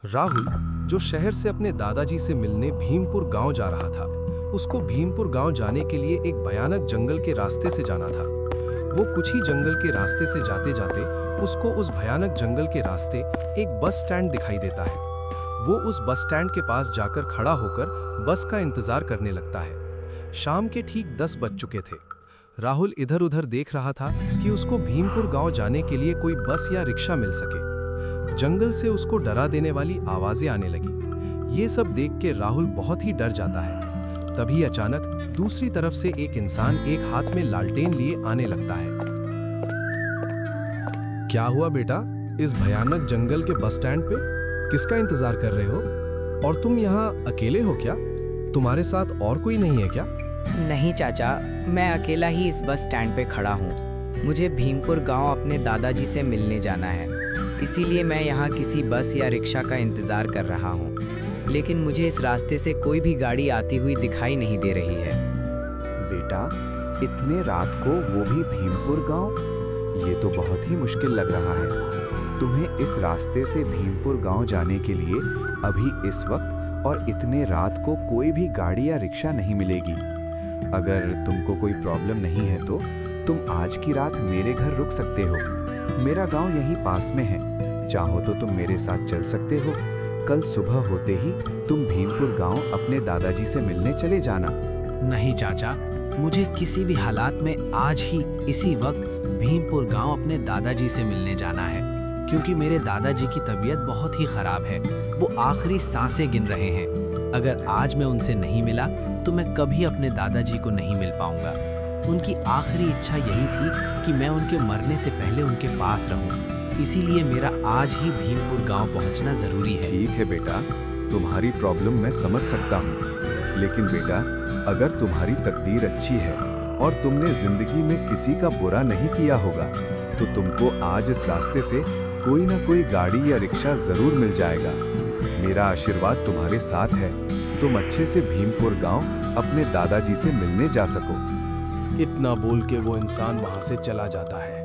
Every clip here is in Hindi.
राहुल, जो शहर से अपने दादाजी से मिलने भीमपुर गांव जा रहा था, उसको भीमपुर गांव जाने के लिए एक भयानक जंगल के रास्ते से जाना था। वो कुछ ही जंगल के रास्ते से जाते जाते उसको उस भयानक जंगल के रास्ते एक बस स्टैंड दिखाई देता है। वो उस बस स्टैंड के पास जाकर खड़ा होकर बस का इंतजार करने लगता है। शाम के ठीक 10 बज चुके थे। राहुल इधर-उधर देख रहा था कि उसको भीमपुर गांव जाने के लिए कोई बस या रिक्शा मिल सके। जंगल से उसको डरा देने वाली आवाजें आने लगी। ये सब देख के राहुल बहुत ही डर जाता है। तभी अचानक दूसरी तरफ से एक इंसान एक हाथ में लालटेन लिए आने लगता है। क्या हुआ बेटा? इस भयानक जंगल के बस स्टैंड पे किसका इंतजार कर रहे हो? और तुम यहाँ अकेले हो क्या? तुम्हारे साथ और कोई नहीं है क्या? नहीं चाचा, मैं अकेला ही इस बस स्टैंड पे खड़ा हूँ। मुझे भीमपुर गांव अपने दादाजी से मिलने जाना है, इसीलिए मैं यहाँ किसी बस या रिक्शा का इंतज़ार कर रहा हूँ। लेकिन मुझे इस रास्ते से कोई भी गाड़ी आती हुई दिखाई नहीं दे रही है। बेटा, इतने रात को वो भी भीमपुर गांव? ये तो बहुत ही मुश्किल लग रहा है। तुम्हें इस रास्ते से भीमपुर गांव जाने के लिए अभी इस वक्त और इतने रात को कोई भी गाड़ी या रिक्शा नहीं मिलेगी। अगर तुमको कोई प्रॉब्लम नहीं है तो तुम आज की रात मेरे घर रुक सकते हो। मेरा गांव यहीं पास में है, चाहो तो तुम मेरे साथ चल सकते हो। कल सुबह होते ही तुम भीमपुर गांव अपने दादाजी से मिलने चले जाना। नहीं चाचा, मुझे किसी भी हालात में आज ही इसी वक्त भीमपुर गांव अपने दादाजी से मिलने जाना है, क्योंकि मेरे दादाजी की तबीयत बहुत ही खराब है। वो आखिरी सांसें गिन रहे हैं। अगर आज मैं उनसे नहीं मिला तो मैं कभी अपने दादाजी को नहीं मिल पाऊंगा। उनकी आखिरी इच्छा यही थी कि मैं उनके मरने से पहले उनके पास रहूं। इसीलिए मेरा आज ही भीमपुर गांव पहुंचना जरूरी है। ठीक है बेटा, तुम्हारी प्रॉब्लम मैं समझ सकता हूँ, लेकिन बेटा, अगर तुम्हारी तकदीर अच्छी है और तुमने जिंदगी में किसी का बुरा नहीं किया होगा तो तुमको आज इस रास्ते से कोई ना कोई गाड़ी या रिक्शा जरूर मिल जाएगा। मेरा आशीर्वाद तुम्हारे साथ है। तुम अच्छे से भीमपुर गांव अपने दादाजी से मिलने जा सको। इतना बोल के वो इंसान वहां से चला जाता है।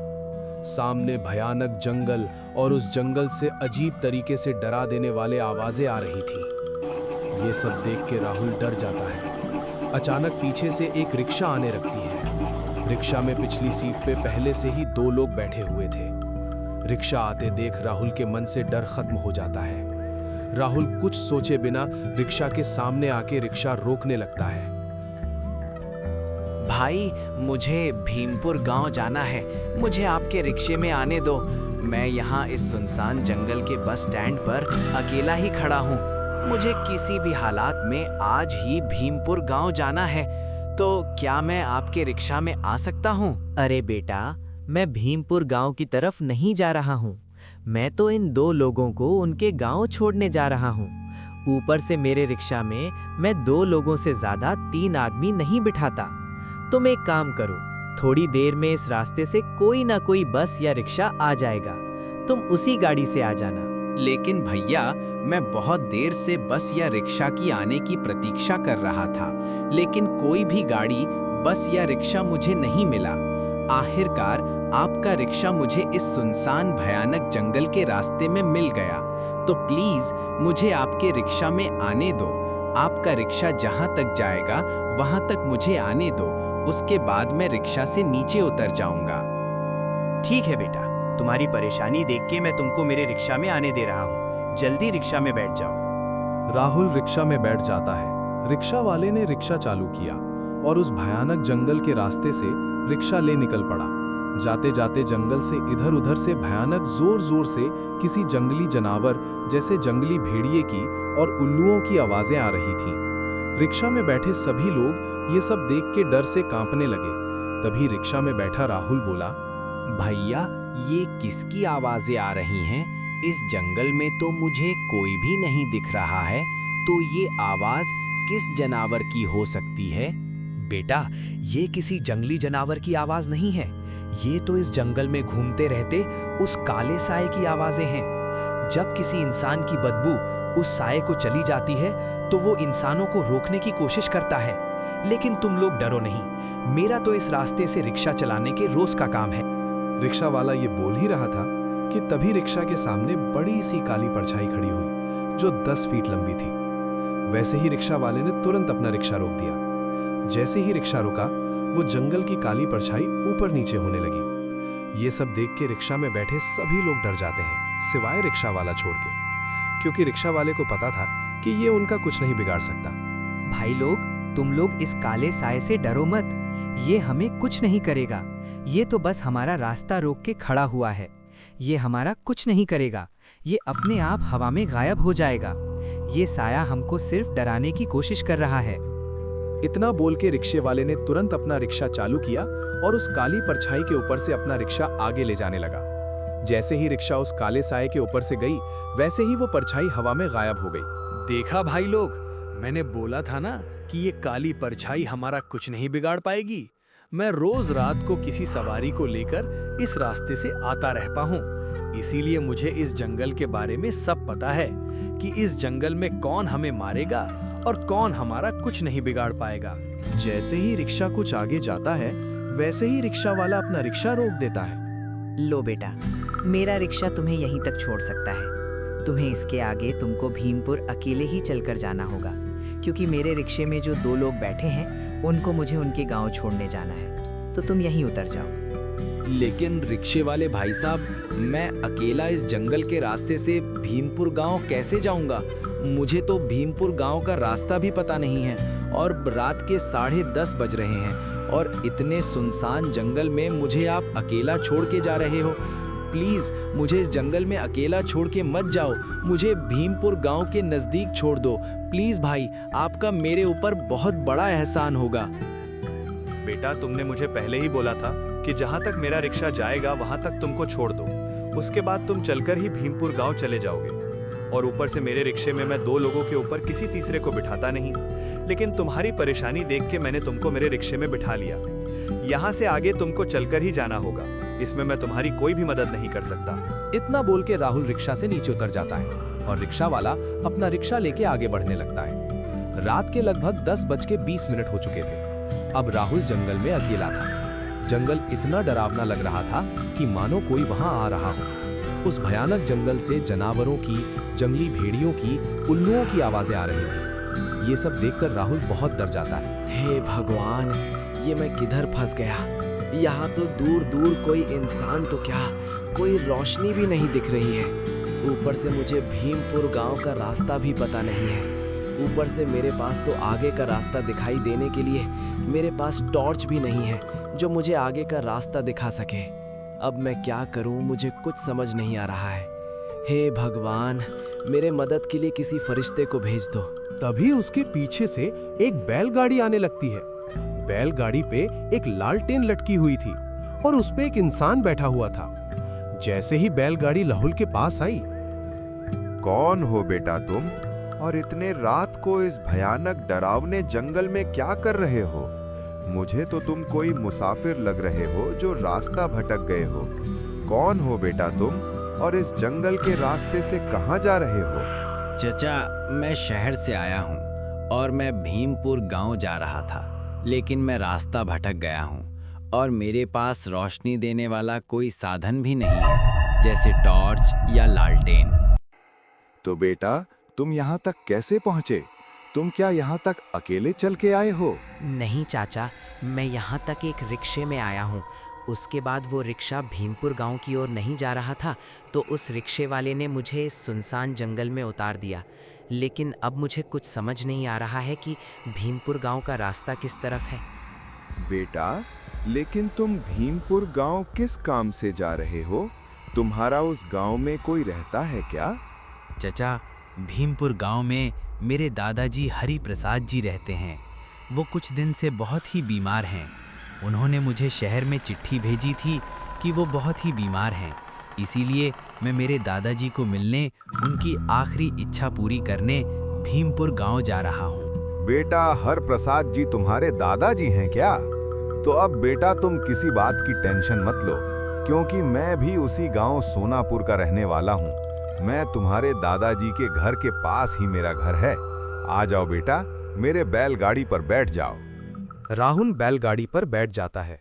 सामने भयानक जंगल और उस जंगल से अजीब तरीके से डरा देने वाले आवाजें आ रही थी। ये सब देख के राहुल डर जाता है। अचानक पीछे से एक रिक्शा आने लगती है। रिक्शा में पिछली सीट पे पहले से ही 2 लोग बैठे हुए थे। रिक्शा आते देख राहुल के मन से डर खत्म हो जाता है। राहुल कुछ सोचे बिना रिक्शा के सामने आके रिक्शा रोकने लगता है। भाई, मुझे भीमपुर गांव जाना है। मुझे आपके रिक्शे में आने दो। मैं यहाँ इस सुनसान जंगल के बस स्टैंड पर अकेला ही खड़ा हूँ। मुझे किसी भी हालात में आज ही भीमपुर गांव जाना है, तो क्या मैं आपके रिक्शा में आ सकता हूँ? अरे बेटा, मैं भीमपुर गांव की तरफ नहीं जा रहा हूँ। मैं तो इन 2 लोगों को उनके गांव छोड़ने जा रहा हूँ। ऊपर से मेरे रिक्शा में मैं 2 लोगों से ज्यादा 3 आदमी नहीं बिठाता। तुम एक काम करो, थोड़ी देर में इस रास्ते से कोई ना कोई बस या रिक्शा आ जाएगा। तुम उसी गाड़ी से आ जाना। लेकिन भैया, मैं बहुत देर से बस या रिक्शा की आने की प्रतीक्षा कर रहा था, लेकिन कोई भी गाड़ी, बस या रिक्शा मुझे नहीं मिला। आखिरकार आपका रिक्शा मुझे इस सुनसान भयानक जंगल के रास्ते में मिल गया। तो प्लीज मुझे आपके रिक्शा में आने दो। आपका रिक्शा जहां तक जाएगा वहां तक मुझे आने दो। उसके बाद मैं रिक्शा से नीचे उतर जाऊंगा। ठीक है बेटा, तुम्हारी परेशानी देख के मैं तुमको मेरे रिक्शा में आने दे रहा हूँ। जल्दी रिक्शा में बैठ जाओ। राहुल रिक्शा में बैठ जाता है। रिक्शा वाले ने रिक्शा चालू किया और उस भयानक जंगल के रास्ते से रिक्शा ले निकल पड़ा। जाते जाते जंगल से इधर-उधर से भयानक जोर-जोर से किसी जंगली जानवर जैसे जंगली भेड़िए की और उल्लुओं की आवाजें आ रही थीं। रिक्शा में बैठे सभी लोग ये सब देख के डर से कांपने लगे। तभी रिक्शा में बैठा राहुल बोला, भैया, ये किसकी आवाजें आ रही हैं? इस जंगल में तो मुझे कोई भी नहीं दिख रहा है, तो ये आवाज किस जानवर की हो सकती है? बेटा, ये किसी जंगली जानवर की आवाज नहीं है। ये तो इस जंगल में घूमते रहते उस काले साए की आवाजें हैं। जब किसी इंसान की बदबू उस साए को चली जाती है तो वो इंसानों को रोकने की कोशिश करता है। लेकिन तुम लोग डरो नहीं, मेरा तो इस रास्ते से रिक्शा चलाने के रोज का काम है। रिक्शा वाला ये बोल ही रहा था कि तभी रिक्शा के सामने बड़ी सी काली परछाई खड़ी हुई, जो 10 फीट लंबी थी। वैसे ही रिक्शा वाले ने तुरंत अपना रिक्शा रोक दिया। जैसे ही रिक्शा रुका, वो जंगल की काली परछाई ऊपर नीचे होने लगी। ये सब देख के रिक्शा में बैठे सभी लोग डर जाते हैं, सिवाय रिक्शा वाला छोड़ के, क्योंकि रिक्शा वाले को पता था कि ये उनका कुछ नहीं बिगाड़ सकता। भाई लोग, तुम लोग इस काले साए से डरो मत, ये हमें कुछ नहीं करेगा। ये तो बस हमारा रास्ता रोक के खड़ा हुआ है। ये हमारा कुछ नहीं करेगा, ये अपने आप हवा में गायब हो जाएगा। ये साया हमको सिर्फ डराने की कोशिश कर रहा है। इतना बोल के रिक्शे वाले ने तुरंत अपना रिक्शा चालू किया और उस काली परछाई के ऊपर से अपना रिक्शा आगे ले जाने लगा। जैसे ही रिक्शा उस काले साए के ऊपर से गई, वैसे ही वो परछाई हवा में गायब हो गई। देखा भाई लोग, मैंने बोला था ना कि ये काली परछाई हमारा कुछ नहीं बिगाड़ पाएगी। मैं रोज रात को किसी सवारी को लेकर इस रास्ते से आता रहता हूँ, इसीलिए मुझे इस जंगल के बारे में सब पता है कि इस जंगल में कौन हमें मारेगा और कौन हमारा कुछ नहीं बिगाड़ पाएगा। जैसे ही रिक्शा कुछ आगे जाता है, वैसे ही रिक्शा वाला अपना रिक्शा रोक देता है। लो बेटा, मेरा रिक्शा तुम्हें यहीं तक छोड़ सकता है। तुम्हें इसके आगे तुमको भीमपुर अकेले ही चलकर जाना होगा, क्योंकि मेरे रिक्शे में जो 2 लोग बैठे हैं उनको मुझे उनके गांव छोड़ने जाना है, तो तुम यहीं उतर जाओ। लेकिन रिक्शे वाले भाई साहब, मैं अकेला इस जंगल के रास्ते से भीमपुर गांव कैसे जाऊंगा? मुझे तो भीमपुर गांव का रास्ता भी पता नहीं है और रात के 10:30 बज रहे हैं और इतने सुनसान जंगल में मुझे आप अकेला छोड़ के जा रहे हो। प्लीज मुझे इस जंगल में अकेला छोड़ के मत जाओ, मुझे भीमपुर गांव के नजदीक छोड़ दो। प्लीज भाई, आपका मेरे ऊपर बहुत बड़ा एहसान होगा। बेटा, तुमने मुझे पहले ही बोला था कि जहाँ तक मेरा रिक्शा जाएगा वहाँ तक तुमको छोड़ दो, उसके बाद तुम चलकर ही भीमपुर गांव चले जाओगे। और ऊपर से मेरे रिक्शे में मैं 2 लोगों के ऊपर किसी तीसरे को बिठाता नहीं, लेकिन तुम्हारी परेशानी देख के मैंने तुमको मेरे रिक्शे में बिठा लिया। यहाँ से आगे तुमको चलकर ही जाना होगा, इसमें मैं तुम्हारी कोई भी मदद नहीं कर सकता। इतना बोल के राहुल रिक्शा से नीचे उतर जाता है और रिक्शा वाला अपना रिक्शा लेके आगे बढ़ने लगता है। रात के लगभग 10:20 हो चुके थे। अब राहुल जंगल में अकेला था। जंगल इतना डरावना लग रहा था कि मानो कोई वहां आ रहा हो। उस भयानक जंगल से जानवरों की, जंगली भेड़ियों की, उल्लुओं की आवाजें आ रही थी। ये सब देखकर राहुल बहुत डर जाता है। हे भगवान, ये मैं किधर फंस गया? यहाँ तो दूर दूर कोई इंसान तो क्या, कोई रोशनी भी नहीं दिख रही है। ऊपर से मुझे भीमपुर गांव का रास्ता भी पता नहीं है। ऊपर से मेरे पास तो आगे का रास्ता दिखाई देने के लिए मेरे पास टॉर्च भी नहीं है जो मुझे आगे का रास्ता दिखा सके। अब मैं क्या करूं, मुझे कुछ समझ नहीं आ रहा है। हे भगवान, मेरे मदद के लिए किसी फरिश्ते को भेज दो। तभी उसके पीछे से एक बैलगाड़ी आने लगती है। बैलगाड़ी पे एक लालटेन लटकी हुई थी और उस पे एक इंसान बैठा हुआ था। जैसे ही बैलगाड़ी राहुल के पास आई, कौन हो बेटा तुम, और इतने रात को इस भयानक डरावने जंगल में क्या कर रहे हो? मुझे तो तुम कोई मुसाफिर लग रहे हो जो रास्ता भटक गए हो। कौन हो बेटा तुम, और इस जंगल के रास्ते से कहाँ जा रहे हो? चचा, मैं शहर से आया हूँ और मैं भीमपुर गांव जा रहा था, लेकिन मैं रास्ता भटक गया हूँ और मेरे पास रोशनी देने वाला कोई साधन भी नहीं है, जैसे टॉर्च या लालटेन। तो बेटा, तुम यहाँ तक कैसे पहुँचे? तुम क्या यहाँ तक अकेले चल के आए हो? नहीं चाचा, मैं यहाँ तक एक रिक्शे में आया हूँ। उसके बाद वो रिक्शा भीमपुर गांव की ओर नहीं जा रहा था, तो उस रिक्शे वाले ने मुझे इस सुनसान जंगल में उतार दिया। लेकिन अब मुझे कुछ समझ नहीं आ रहा है कि भीमपुर गांव का रास्ता किस तरफ है। बेटा, लेकिन तुम भीमपुर गांव किस काम से जा रहे हो? तुम्हारा उस गांव में कोई रहता है क्या? चचा, भीमपुर गांव में मेरे दादाजी हरि प्रसाद जी रहते हैं। वो कुछ दिन से बहुत ही बीमार हैं। उन्होंने मुझे शहर में चिट्ठी भेजी थी कि वो बहुत ही बीमार हैं। इसीलिए मैं मेरे दादाजी को मिलने, उनकी आखिरी इच्छा पूरी करने भीमपुर गांव जा रहा हूँ। बेटा, हर प्रसाद जी तुम्हारे दादाजी हैं क्या? तो अब बेटा तुम किसी बात की टेंशन मत लो, क्योंकि मैं भी उसी गांव सोनापुर का रहने वाला हूँ। मैं तुम्हारे दादाजी के घर के पास ही मेरा घर है। आ जाओ बेटा, मेरे बैलगाड़ी पर बैठ जाओ। राहुल बैलगाड़ी पर बैठ जाता है।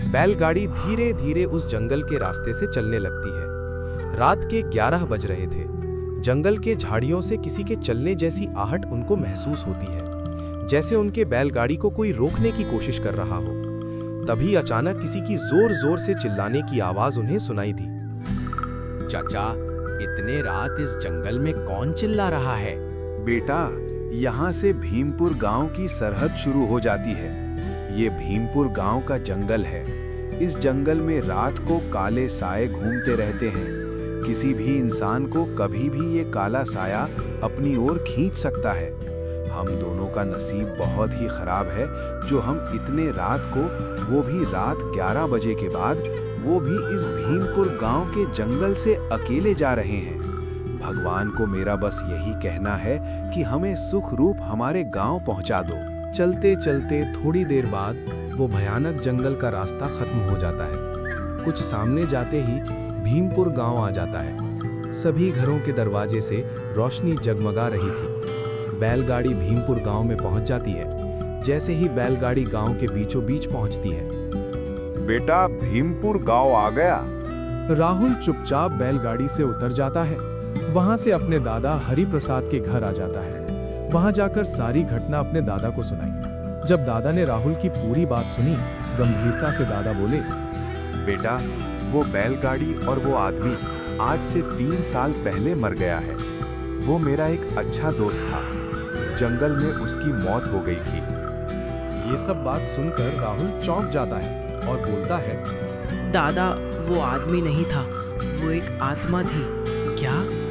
बैलगाड़ी धीरे धीरे उस जंगल के रास्ते से चलने लगती है। रात के 11 बज रहे थे। जंगल के झाड़ियों से किसी के चलने जैसी आहट उनको महसूस होती है, जैसे उनके बैलगाड़ी को कोई रोकने की कोशिश कर रहा हो। तभी अचानक किसी की जोर-जोर से चिल्लाने की आवाज उन्हें सुनाई दी। चाचा, इतने रात इस जंगल में कौन चिल्ला रहा है? बेटा, यहाँ से भीमपुर गांव की सरहद शुरू हो जाती है। ये भीमपुर गांव का जंगल है। इस जंगल में रात को काले साए घूमते रहते हैं। किसी भी इंसान को कभी भी ये काला साया अपनी ओर खींच सकता है। हम दोनों का नसीब बहुत ही खराब है जो हम इतने रात को, वो भी रात 11 बजे के बाद, वो भी इस भीमपुर गांव के जंगल से अकेले जा रहे हैं। भगवान को मेरा बस यही कहना है कि हमें सुख रूप हमारे गांव पहुंचा दो। चलते चलते थोड़ी देर बाद वो भयानक जंगल का रास्ता खत्म हो जाता है। कुछ सामने जाते ही भीमपुर गांव आ जाता है। सभी घरों के दरवाजे से रोशनी जगमगा रही थी। बैलगाड़ी भीमपुर गांव में पहुंच जाती है। जैसे ही बैलगाड़ी गांव के बीचों बीच पहुंचती है, बेटा, भीमपुर गांव आ गया। राहुल चुपचाप बैलगाड़ी से उतर जाता है। वहां से अपने दादा हरि प्रसाद के घर आ जाता है। वहां जाकर सारी घटना अपने दादा को सुनाई। जब दादा ने राहुल की पूरी बात सुनी, गंभीरता से दादा बोले, बेटा, वो बैलगाड़ी और वो आदमी आज से 3 साल पहले मर गया है। वो मेरा एक अच्छा दोस्त था। जंगल में उसकी मौत हो गई थी। ये सब बात सुनकर राहुल चौंक जाता है और बोलता है, दादा, वो आदमी नहीं था, वो एक आत्मा थी। क्या